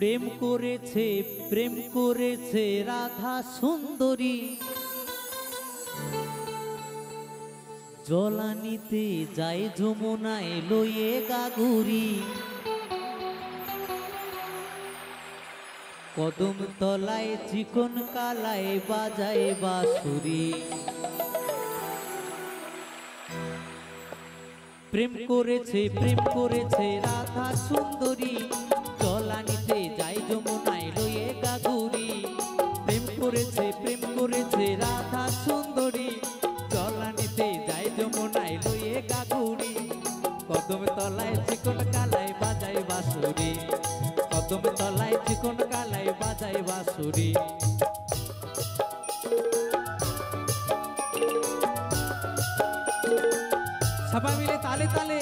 প্রেম করেছে রাধা সুন্দরী, জলানিতে যায় যমুনায় লয়ে গাগুরি। কদম তলায় চিকন কালায় বাজায় বাঁশুরি। প্রেম করেছে রাধা সুন্দরী, জলানিতে যায় যমুনায় লয়ে গাগুরি। প্রেম করেছে রাধা সুন্দরী, জলানিতে যায় যমুনায় লয়ে গাগুরি। কদম তলায় চিকন কালায় বাজায় বাঁশুরি, কদম তলায় চিকন কালায় বাজায় বাঁশুরি। সবাই মিলে তালে তালে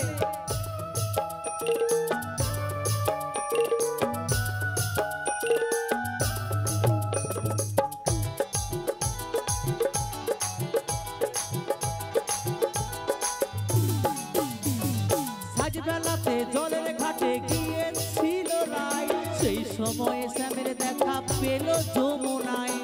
সাজবেলাতে জলের ঘাটে গিয়েছিল রায়, সেই সময়ে শ্যামের দেখা পেল যমুনায়।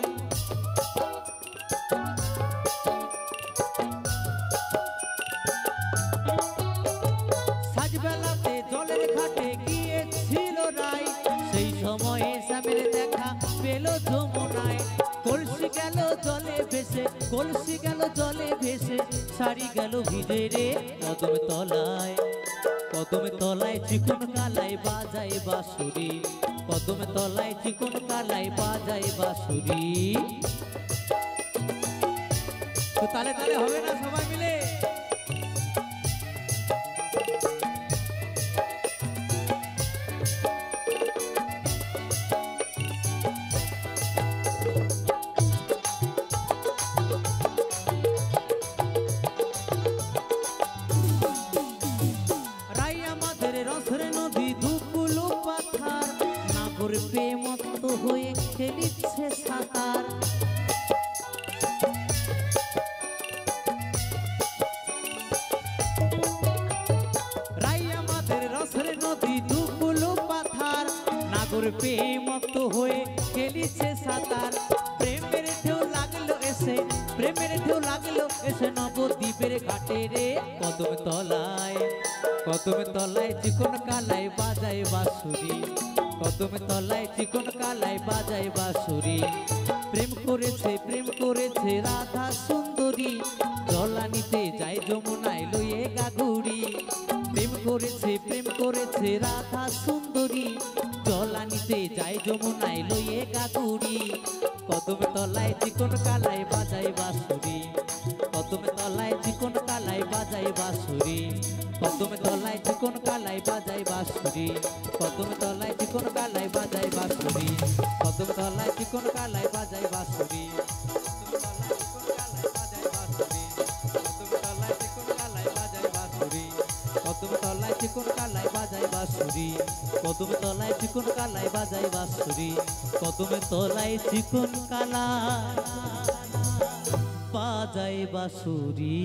সাজবেলাতে জলের ঘাটে গিয়েছিল রায়, সেই সময়ে শ্যামের দেখা পেল যমুনায়। কলসি গেল জলে ভেসে, কলসি গেল জলে ভেসে, শাড়ি গেল ভিজে রে কদম তলায়। কদম তলায় চিকন কালায় বাজায় বাঁশুরি, কদম তলায় চিকন কালায় বাজায় বাঁশুরি। তো তালে তালে হবে না সবাই মিলে? প্রেমত্ত হয়ে খেলিচ্ছে সাঁতার। রাই আমাদের রসের নদী দুকুলো পাথার, নাগর প্রেমত্ত হয়ে খেলিচ্ছে সাঁতার। প্রেমের ঢেউ লাগলো এসে, প্রেমের ঢেউ লাগলো এসে নবদ্বীপের ঘাটে রে কদম তলায়। কদম তলায় চিকন কালায় বাজায় বাঁশুরি, কদম তলায় চিকন কালায় বাজায় বাঁশুরি। প্রেম করেছে রাধা সুন্দরী, জলানিতে যায় যমুনায় লয়ে গাগুরি। প্রেম করেছে রাধা সুন্দরী, জলানিতে যায় যমুনায় লয়ে গাগুরি। কদম তলায় চিকন কালায় বাজায় বাঁশুরি, কদম তলায় চিকন কালায় বাজায় বাঁশুরি। কদম তলায় চিকন কালায় বাজায় বাঁশুরি, কদম তলায় চিকন কালায় বাজায় বাঁশুরি। কদম তলায় চিকন কালায় বাজায় বাঁশুরি, কদম তলায় চিকন কালায় বাজায় বাঁশুরি। কদম তলায় চিকন কালায় বাজায় বাঁশুরি, কদম তলায় চিকন কালায় বাজায় বাঁশুরি।